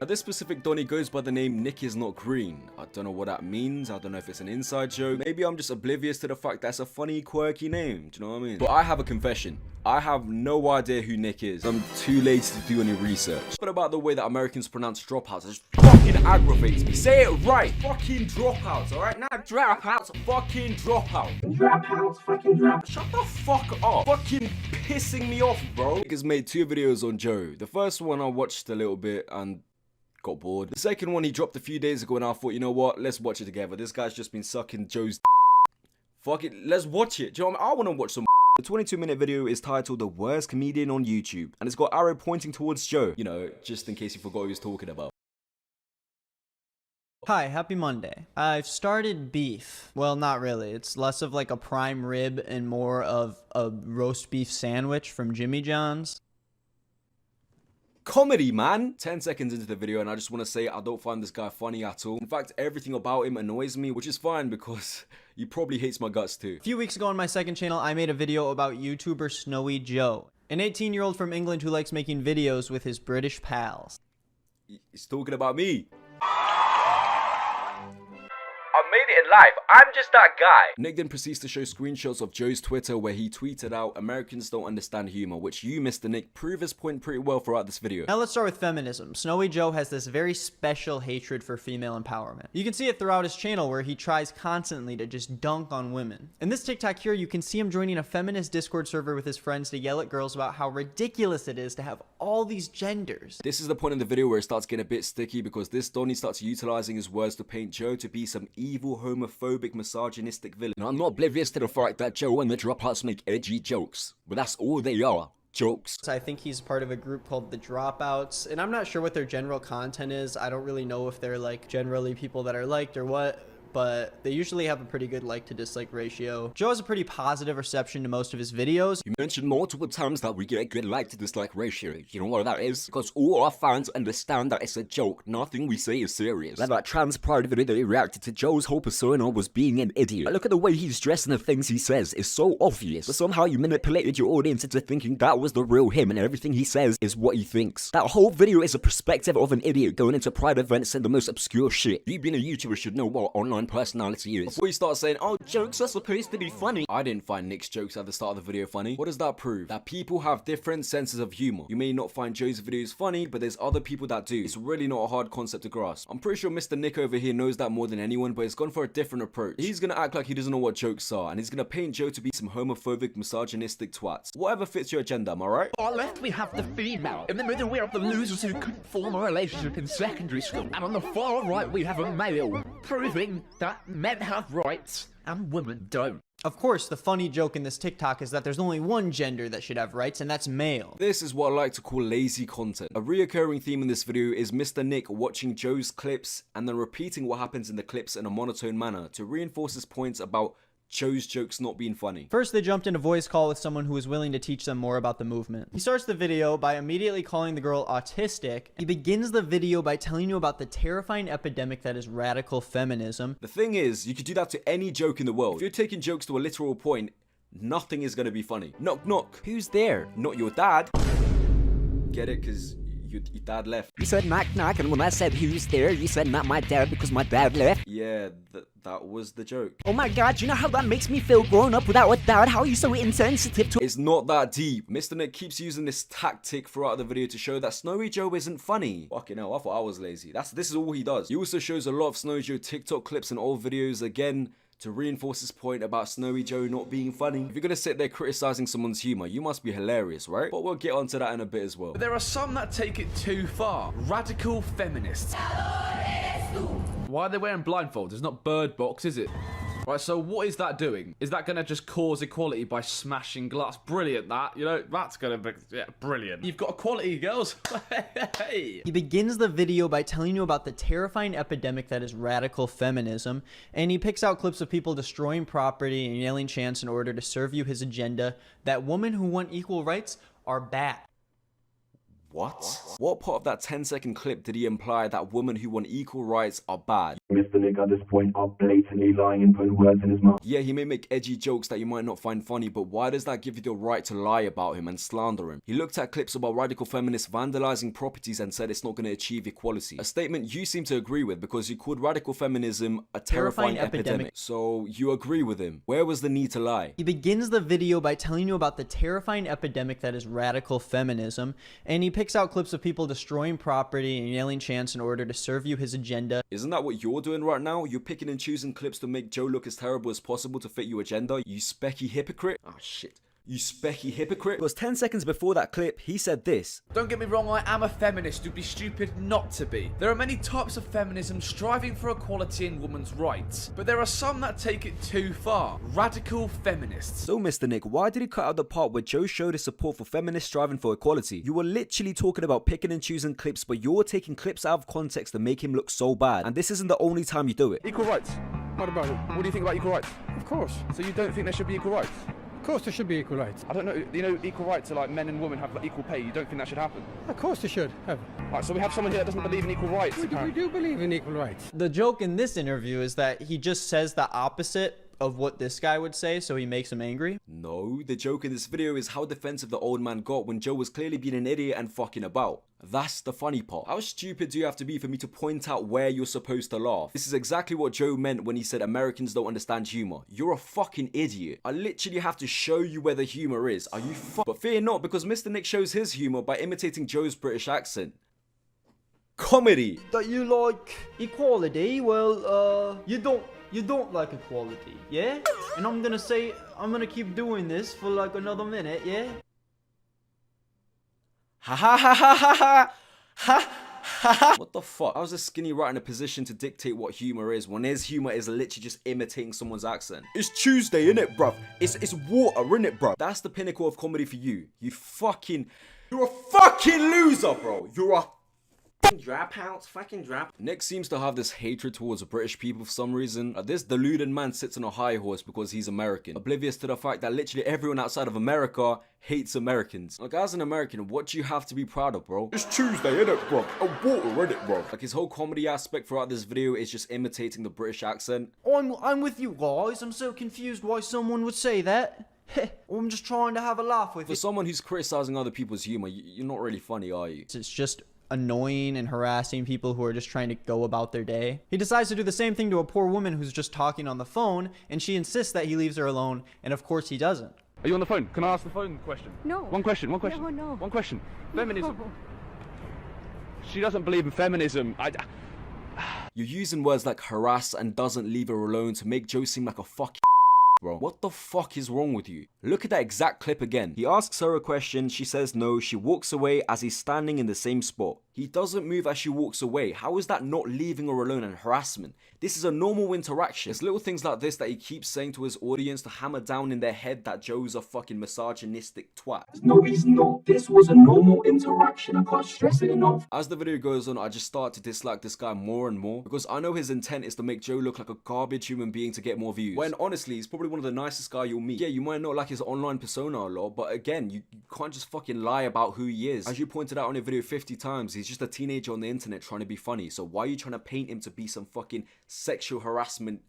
this specific Donnie goes by the name Nick is not green. I don't know what that means. I don't know if it's an inside joke. Maybe I'm just oblivious to the fact that's a funny, quirky name. Do you know what I mean? But I have a confession. I have no idea who Nick is. I'm too lazy to do any research. But about the way that Americans pronounce dropouts, it just fucking aggravates me. Say it right. Fucking dropouts, alright? Not dropouts, fucking dropouts. Dropouts, fucking dropouts. Shut the fuck up. Fucking pissing me off, bro. Nick has made 2 videos on Joe. The first one I watched a little bit and got bored. The second one he dropped a few days ago and I thought, you know what? Let's watch it together. This guy's just been sucking Joe's fuck it, let's watch it. Do you know what I mean? I want to watch some. The 22-minute video is titled The Worst Comedian on YouTube, and it's got arrow pointing towards Joe, you know, just in case you forgot what he was talking about. Hi, happy Monday. I've started beef. Well, not really. It's less of like a prime rib and more of a roast beef sandwich from Jimmy John's. Comedy, man. 10 seconds into the video and I just want to say I don't find this guy funny at all. In fact, everything about him annoys me, which is fine because he probably hates my guts too. A few weeks ago on my second channel, I made a video about YouTuber Snowy Joe, an 18-year-old from England who likes making videos with his British pals. He's talking about me. I made it in life. I'm just that guy. Nick then proceeds to show screenshots of Joe's Twitter where he tweeted out, Americans don't understand humor, which you, Mr. Nick, prove his point pretty well throughout this video. Now let's start with feminism. Snowy Joe has this very special hatred for female empowerment. You can see it throughout his channel where he tries constantly to just dunk on women. In this TikTok here, you can see him joining a feminist Discord server with his friends to yell at girls about how ridiculous it is to have all these genders. This is the point in the video where it starts getting a bit sticky because this Donnie starts utilizing his words to paint Joe to be some evil, homophobic, misogynistic villain. And I'm not oblivious to the fact that Joe and the Dropouts make edgy jokes, but that's all they are. Jokes. I think he's part of a group called the Dropouts, and I'm not sure what their general content is. I don't really know if they're like generally people that are liked or what, but they usually have a pretty good like to dislike ratio. Joe has a pretty positive reception to most of his videos. You mentioned multiple times that we get a good like to dislike ratio. You know what that is? Because all our fans understand that it's a joke. Nothing we say is serious. Like that trans pride video that he reacted to, Joe's whole persona was being an idiot. Like, look at the way he's dressed and the things he says. It's so obvious. But somehow you manipulated your audience into thinking that was the real him and everything he says is what he thinks. That whole video is a perspective of an idiot going into pride events and the most obscure shit. You being a YouTuber should know what online personality is. Before you start saying, oh, jokes are supposed to be funny. I didn't find Nick's jokes at the start of the video funny. What does that prove? That people have different senses of humor. You may not find Joe's videos funny, but there's other people that do. It's really not a hard concept to grasp. I'm pretty sure Mr. Nick over here knows that more than anyone, but he's gone for a different approach. He's gonna act like he doesn't know what jokes are, and he's gonna paint Joe to be some homophobic, misogynistic twats. Whatever fits your agenda, am I right? On the left we have the female. In the middle we have the losers who couldn't form a relationship in secondary school. And on the far right we have a male, proving that men have rights and women don't. Of course, the funny joke in this TikTok is that there's only one gender that should have rights, and that's male. This is what I like to call lazy content. A reoccurring theme in this video is Mr. Nick watching Joe's clips and then repeating what happens in the clips in a monotone manner to reinforce his points about Joe's jokes not being funny. First, they jumped in a voice call with someone who was willing to teach them more about the movement. He starts the video by immediately calling the girl autistic. He begins the video by telling you about the terrifying epidemic that is radical feminism. The thing is, you could do that to any joke in the world. If you're taking jokes to a literal point, nothing is going to be funny. Knock, knock. Who's there? Not your dad. Get it? Because your dad left. You said knock knock, and when I said who's there, you said not my dad because my dad left. Yeah, that was the joke. Oh my god, you know how that makes me feel growing up without a dad? How are you so insensitive to— It's not that deep. Mr. Nick keeps using this tactic throughout the video to show that Snowy Joe isn't funny. Fucking hell, I thought I was lazy. This is all he does. He also shows a lot of Snowy Joe TikTok clips and old videos again to reinforce his point about Snowy Joe not being funny. If you're gonna sit there criticizing someone's humor, you must be hilarious, right? But we'll get onto that in a bit as well. But there are some that take it too far. Radical feminists. Why are they wearing blindfolds? It's not Bird Box, is it? Right, so what is that doing? Is that gonna just cause equality by smashing glass? Brilliant, that. You know, that's gonna be, yeah, brilliant. You've got equality, girls. Hey. He begins the video by telling you about the terrifying epidemic that is radical feminism, and he picks out clips of people destroying property and yelling chants in order to serve you his agenda that women who want equal rights are bad. What? What part of that 10-second clip did he imply that women who want equal rights are bad? Mr. Nick at this point are blatantly lying and putting words in his mouth. Yeah, he may make edgy jokes that you might not find funny, but why does that give you the right to lie about him and slander him? He looked at clips about radical feminists vandalizing properties and said it's not going to achieve equality. A statement you seem to agree with because you called radical feminism a terrifying epidemic. So you agree with him. Where was the need to lie? He begins the video by telling you about the terrifying epidemic that is radical feminism, and he picks out clips of people destroying property and yelling chants in order to serve you his agenda. Isn't that what you're doing right now? You're picking and choosing clips to make Joe look as terrible as possible to fit your agenda, you specky hypocrite. Ah, shit. You specky hypocrite. Because 10 seconds before that clip, he said this. Don't get me wrong, I am a feminist. You'd be stupid not to be. There are many types of feminism striving for equality and women's rights, but there are some that take it too far. Radical feminists. So, Mr. Nick, why did he cut out the part where Joe showed his support for feminists striving for equality? You were literally talking about picking and choosing clips, but you're taking clips out of context to make him look so bad. And this isn't the only time you do it. Equal rights. What about it? What do you think about equal rights? Of course. So you don't think there should be equal rights? Of course there should be equal rights. I don't know, you know, equal rights are like men and women have equal pay. You don't think that should happen? Of course they should have. Right, so we have someone here that doesn't believe in equal rights. We do believe in equal rights. The joke in this interview is that he just says the opposite of what this guy would say, so he makes him angry. No, the joke in this video is how defensive the old man got when Joe was clearly being an idiot and fucking about. That's the funny part. How stupid do you have to be for me to point out where you're supposed to laugh? This is exactly what Joe meant when he said Americans don't understand humor. You're a fucking idiot. I literally have to show you where the humor is. Are you But fear not, because Mr. Nick shows his humor by imitating Joe's British accent. Comedy. That you like equality? Well, you don't like equality, yeah? And I'm gonna keep doing this for like another minute, yeah? Ha ha ha ha ha ha ha ha ha. What the fuck? How's a skinny right in a position to dictate what humor is when his humor is literally just imitating someone's accent? It's Tuesday, innit, bruv? It's water, innit, bruv? That's the pinnacle of comedy for you. You're a fucking loser, bro. You're a fucking drop. Nick seems to have this hatred towards British people for some reason. This deluded man sits on a high horse because he's American, oblivious to the fact that literally everyone outside of America hates Americans. Like, as an American, what do you have to be proud of, bro? It's Tuesday, innit, bro? A water, innit, bro? Like, his whole comedy aspect throughout this video is just imitating the British accent. I'm with you guys. I'm so confused why someone would say that. I'm just trying to have a laugh with For you. someone who's criticizing other people's humor, you're not really funny, are you? It's just annoying and harassing people who are just trying to go about their day. He decides to do the same thing to a poor woman who's just talking on the phone, and she insists that he leaves her alone, and of course he doesn't. Are you on the phone? Can I ask the phone question? No. One question. No. One question. Feminism. No. She doesn't believe in feminism. You're using words like harass and doesn't leave her alone to make Joe seem like a fucking bro. What the fuck is wrong with you? Look at that exact clip again. He asks her a question, she says no, she walks away as he's standing in the same spot. He doesn't move as she walks away. How is that not leaving her alone and harassment? This is a normal interaction. It's little things like this that he keeps saying to his audience to hammer down in their head that Joe's a fucking misogynistic twat. No, he's not. This was a normal interaction. I can't stress it enough. As the video goes on, I just start to dislike this guy more and more because I know his intent is to make Joe look like a garbage human being to get more views. When honestly, he's probably one of the nicest guys you'll meet. Yeah, you might not like his online persona a lot, but again, you can't just fucking lie about who he is. As you pointed out on your video 50 times, he's just a teenager on the internet trying to be funny. So why are you trying to paint him to be some fucking sexual harassment?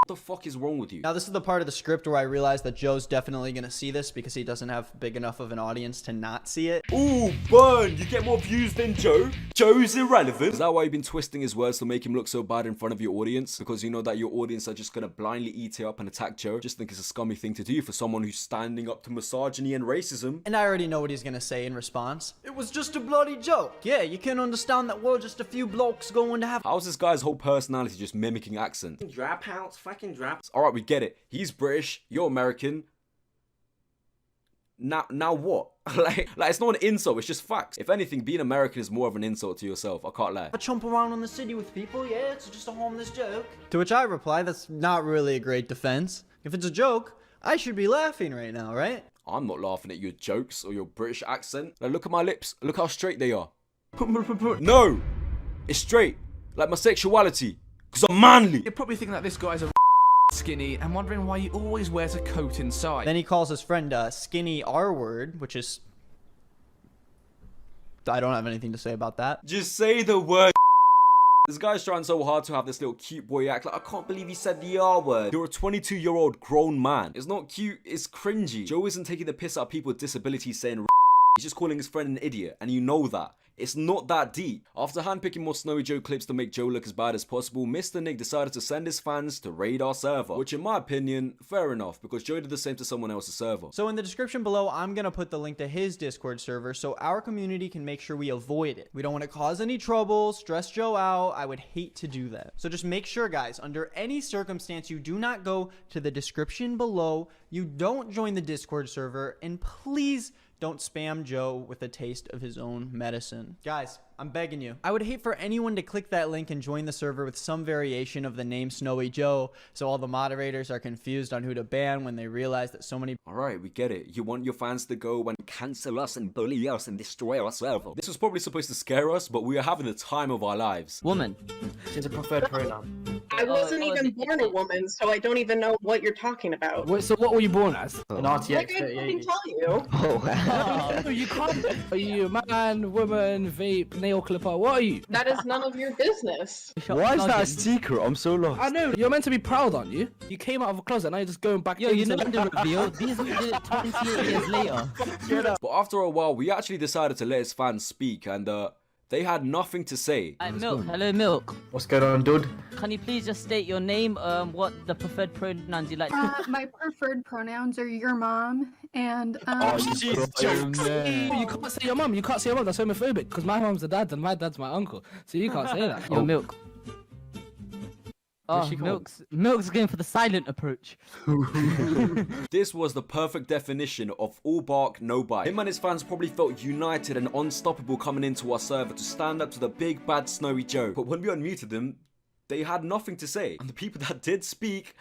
What the fuck is wrong with you? Now, this is the part of the script where I realize that Joe's definitely going to see this because he doesn't have big enough of an audience to not see it. Ooh, burn! You get more views than Joe? Joe's irrelevant. Is that why you've been twisting his words to make him look so bad in front of your audience? Because you know that your audience are just gonna blindly eat it up and attack Joe? Just think it's a scummy thing to do for someone who's standing up to misogyny and racism. And I already know what he's going to say in response. It was just a bloody joke. Yeah, you can understand that we're just a few blokes going to have... How's this guy's whole personality just mimicking accent? Drop house, fucking drop. Alright, we get it. He's British, you're American. Now what? like it's not an insult, it's just facts. If anything, being American is more of an insult to yourself, I can't lie. I chomp around on the city with people, yeah, it's just a harmless joke. To which I reply, that's not really a great defense. If it's a joke, I should be laughing right now, right? I'm not laughing at your jokes or your British accent. Like, look at my lips, look how straight they are. No! It's straight, like my sexuality, because I'm manly. You're probably thinking that this guy's a skinny and wondering why he always wears a coat inside. Then he calls his friend skinny R-word, which is I don't have anything to say about that. Just say the word. This guy's trying so hard to have this little cute boy act like, I can't believe he said the R word. You're a 22-year-old grown man. It's not cute, it's cringy. Joe isn't taking the piss out of people with disabilities saying he's just calling his friend an idiot, and you know that. It's not that deep. After handpicking more Snowy Joe clips to make Joe look as bad as possible, Mr. Nick decided to send his fans to raid our server, which in my opinion, fair enough, because Joe did the same to someone else's server. So in the description below, I'm going to put the link to his Discord server so our community can make sure we avoid it. We don't want to cause any trouble, stress Joe out. I would hate to do that. So just make sure, guys, under any circumstance, you do not go to the description below, you don't join the Discord server, and please don't spam Joe with a taste of his own medicine. Guys, I'm begging you. I would hate for anyone to click that link and join the server with some variation of the name Snowy Joe, so all the moderators are confused on who to ban when they realize that so many... Alright, we get it. You want your fans to go and cancel us and bully us and destroy our server. This was probably supposed to scare us, but we are having the time of our lives. Woman. She's a preferred pronoun. I wasn't even born a woman, so I don't even know what you're talking about. Wait, so what were you born as? An RTX Like I fucking tell you. Oh, you can't. Are you a man, woman, vape, nail clipper? What are you? That is none of your business. Why is that a secret? I'm so lost. I know. You're meant to be proud, aren't you? You came out of a closet, now you're just going back. Yo, you know into the reveal. These we did it 28 years later. But after a while, we actually decided to let his fans speak, and they had nothing to say. Milk. Hello, Milk. What's going on, dude? Can you please just state your name, what the preferred pronouns you like? My preferred pronouns are your mom and You can't say your mum. You can't say your mum. That's homophobic. Because my mum's the dad and my dad's my uncle. So you can't say that. Your Milk. Oh, Milk's going for the silent approach. This was the perfect definition of all bark, no bite. Him and his fans probably felt united and unstoppable coming into our server to stand up to the big bad Snowy Joe. But when we unmuted them, they had nothing to say. And the people that did speak,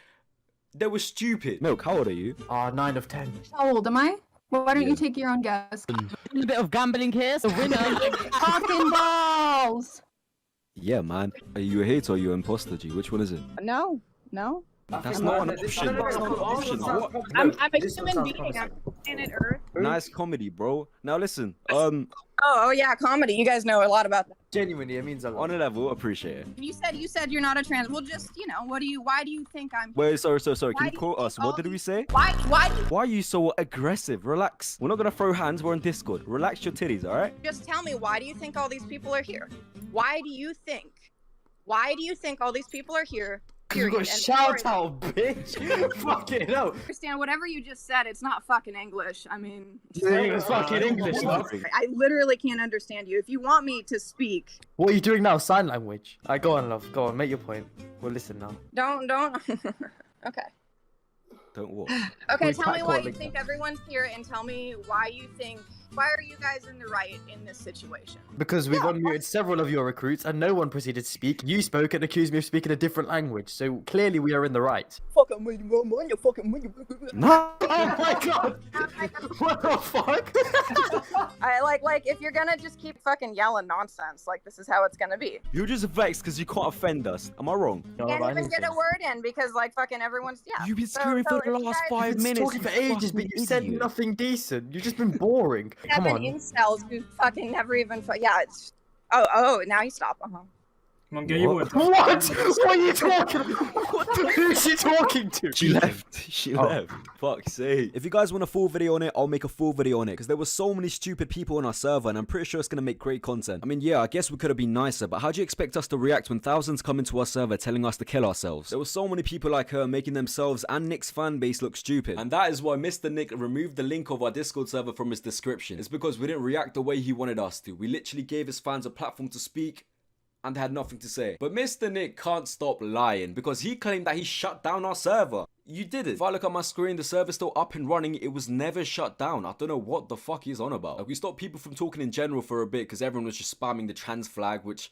they were stupid. Milk, how old are you? 9 of 10. how old am I? Why don't you take your own guess? A bit of gambling here, so winner. Fucking balls! Yeah, man. Are you a hater or are you an imposter, G? Which one is it? No. That's not an option. That's not an option. What? I'm a human being. I'm planet Earth. Nice comedy, bro. Now listen, Oh yeah, comedy. You guys know a lot about that. genuinely, it means a lot. On a level, appreciate it. You said you're not a trans. Well, just why do you think I'm? Wait, sorry. Can Why you do quote you us? think What all did we these- say? Why? Why are you so aggressive? Relax. We're not gonna throw hands. We're on Discord. Relax your titties, all right? Just tell me, why do you think all these people are here? Why do you think all these people are here? You got shout out, bitch. Fucking hell. Understand whatever you just said. It's not fucking English. I mean, It's fucking English, man. I literally can't understand you. If you want me to speak, What are you doing now? Sign language. Alright, go on, love. Go on, make your point. We'll listen now. don't. Okay. Don't walk. Okay. Tell me why you think everyone's here, and tell me why are you guys in the right in this situation? Because we've unmuted several of your recruits and no one proceeded to speak. You spoke and accused me of speaking a different language. So clearly we are in the right. Fucking me, man. You fucking me. No! Oh my god! What the fuck? I like if you're gonna just keep fucking yelling nonsense, like this is how it's gonna be. You're just vexed because you can't offend us. Am I wrong? Can't even get a word in because like fucking everyone's You've been screaming for the if you last guys- 5 You've been minutes. talking for ages, but you said nothing decent. You've just been boring. Come Seven on. incels who fucking never even. Yeah, it's. Oh, now you stop. What? What are you talking about? Who's she talking to? She left. She left. Fuck's sake. If you guys want a full video on it, I'll make a full video on it. Because there were so many stupid people on our server and I'm pretty sure it's going to make great content. I mean, yeah, I guess we could have been nicer, but how do you expect us to react when thousands come into our server telling us to kill ourselves? There were so many people like her making themselves and Nick's fan base look stupid. And that is why Mr. Nick removed the link of our Discord server from his description. It's because we didn't react the way he wanted us to. We literally gave his fans a platform to speak and had nothing to say. But Mr. Nick can't stop lying because he claimed that he shut down our server. You didn't. If I look at my screen, the server's still up and running. It was never shut down. I don't know what the fuck he's on about. Like, we stopped people from talking in general for a bit because everyone was just spamming the trans flag, which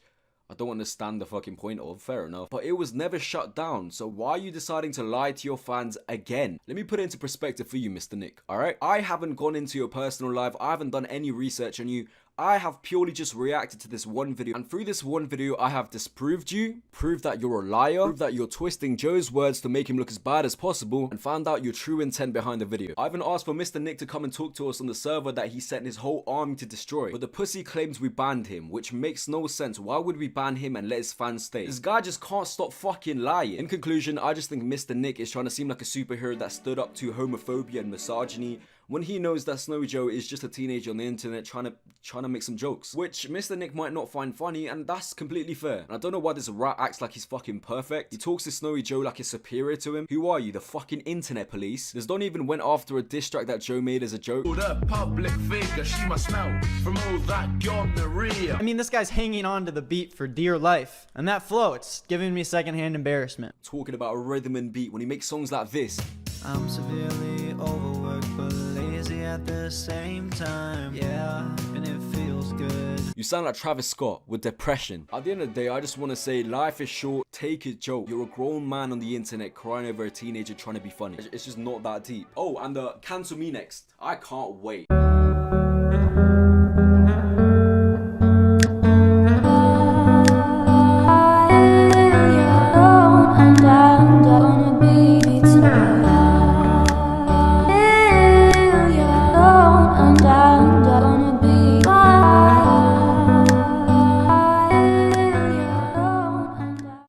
I don't understand the fucking point of. Fair enough. But it was never shut down. So why are you deciding to lie to your fans again? Let me put it into perspective for you, Mr. Nick. Alright? I haven't gone into your personal life. I haven't done any research on you. I have purely just reacted to this one video, and through this one video I have disproved you, proved that you're a liar, proved that you're twisting Joe's words to make him look as bad as possible, and found out your true intent behind the video. I even asked for Mr. Nick to come and talk to us on the server that he sent his whole army to destroy, but the pussy claims we banned him, which makes no sense. Why would we ban him and let his fans stay? This guy just can't stop fucking lying. In conclusion, I just think Mr. Nick is trying to seem like a superhero that stood up to homophobia and misogyny, when he knows that Snowy Joe is just a teenager on the internet trying to make some jokes, which Mr. Nick might not find funny, and that's completely fair. And I don't know why this rat acts like he's fucking perfect. He talks to Snowy Joe like he's superior to him. Who are you, the fucking internet police? This don't even went after a diss track that Joe made as a joke. The public figure, she must smell from all that gonorrhea. I mean, this guy's hanging on to the beat for dear life, and that flow, it's giving me secondhand embarrassment. Talking about a rhythm and beat when he makes songs like this. I'm severely overworked but lazy at the same time. Yeah, and it feels good. You sound like Travis Scott with depression. At the end of the day, I just want to say life is short, take a joke. You're a grown man on the internet crying over a teenager trying to be funny. It's just not that deep. Oh, and cancel me next. I can't wait.